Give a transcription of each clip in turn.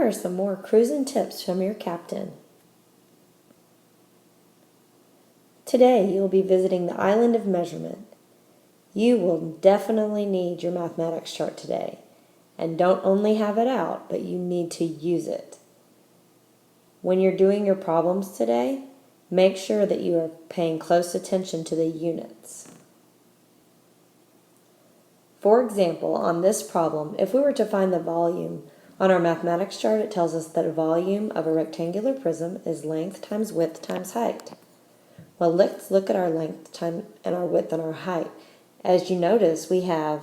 here are some more cruising tips from your captain. Today you'll be visiting the island of measurement. You will definitely need your mathematics chart today. And don't only have it out, but you need to use it. When you're doing your problems today, make sure that you are paying close attention to the units. For example, on this problem, if we were to find the volume on our mathematics chart, it tells us that a volume of a rectangular prism is length times width times height. Well, let's look at our length time and our width and our height. As you notice, we have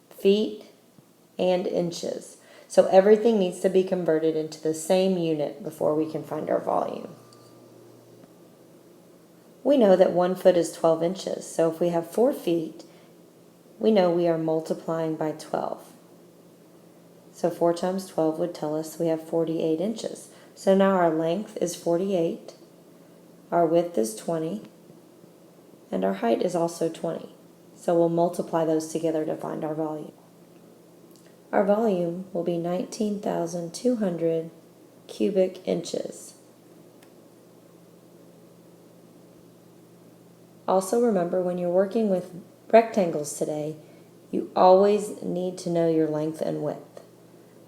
feet and inches. So everything needs to be converted into the same unit before we can find our volume. We know that 1 foot is 12 inches. So if we have 4 feet, we know we are multiplying by 12. So 4 times 12 would tell us we have 48 inches. So now our length is 48, our width is 20, and our height is also 20. So we'll multiply those together to find our volume. Our volume will be 19,200 cubic inches. Also remember, when you're working with rectangles today, you always need to know your length and width.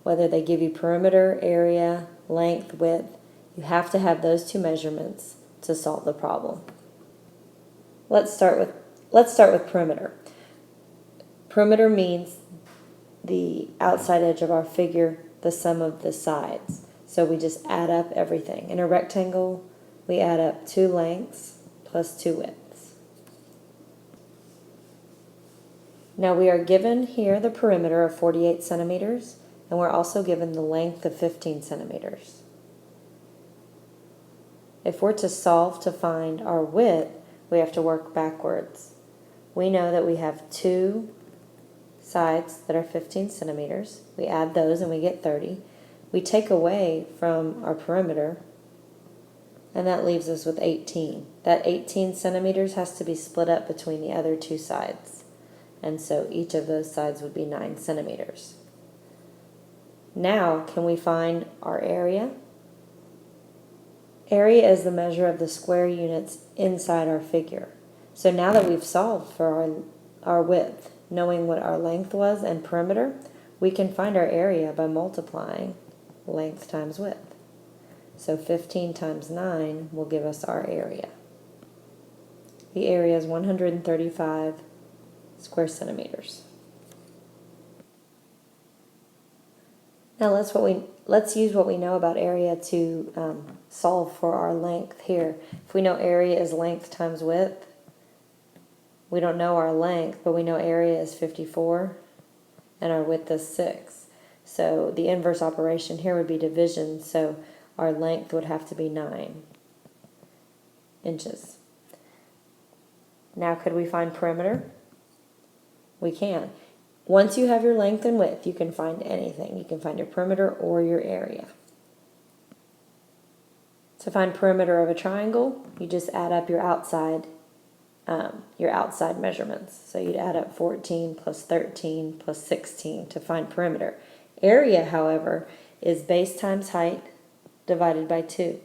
Whether they give you perimeter, area, length, width, you have to have those two measurements to solve the problem. Let's start with perimeter. Perimeter means the outside edge of our figure, the sum of the sides. So we just add up everything. In a rectangle, we add up 2 lengths plus 2 widths. Now we are given here the perimeter of 48 centimeters, and we're also given the length of 15 centimeters. If we're to solve to find our width, we have to work backwards. We know that we have 2 sides that are 15 centimeters. We add those and we get 30. We take away from our perimeter, and that leaves us with 18. That 18 centimeters has to be split up between the other 2 sides. And so each of those sides would be 9 centimeters. Now, can we find our area? Area is the measure of the square units inside our figure. So now that we've solved for our width, knowing what our length was and perimeter, we can find our area by multiplying length times width. So 15 times 9 will give us our area. The area is 135 square centimeters. Now let's use what we know about area to solve for our length here. If we know area is length times width, we don't know our length, but we know area is 54 and our width is 6. So the inverse operation here would be division, so our length would have to be 9 inches. Now could we find perimeter? We can. Once you have your length and width, you can find anything. You can find your perimeter or your area. To find perimeter of a triangle, you just add up your outside measurements. So you'd add up 14 plus 13 plus 16 to find perimeter. Area, however, is base times height divided by 2.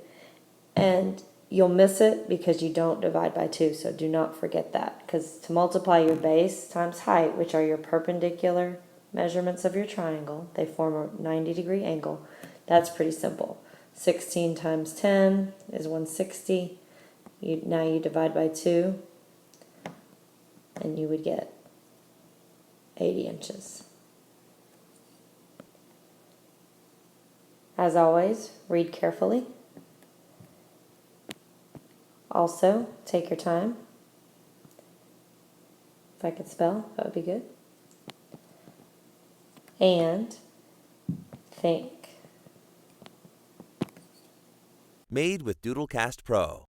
And you'll miss it because you don't divide by 2, so do not forget that. Because to multiply your base times height, which are your perpendicular measurements of your triangle, they form a 90-degree angle, that's pretty simple. 16 times 10 is 160. Now you divide by 2, and you would get 80 inches. As always, read carefully. Also, take your time. If I could spell, that would be good. And think. Made with Doodlecast Pro.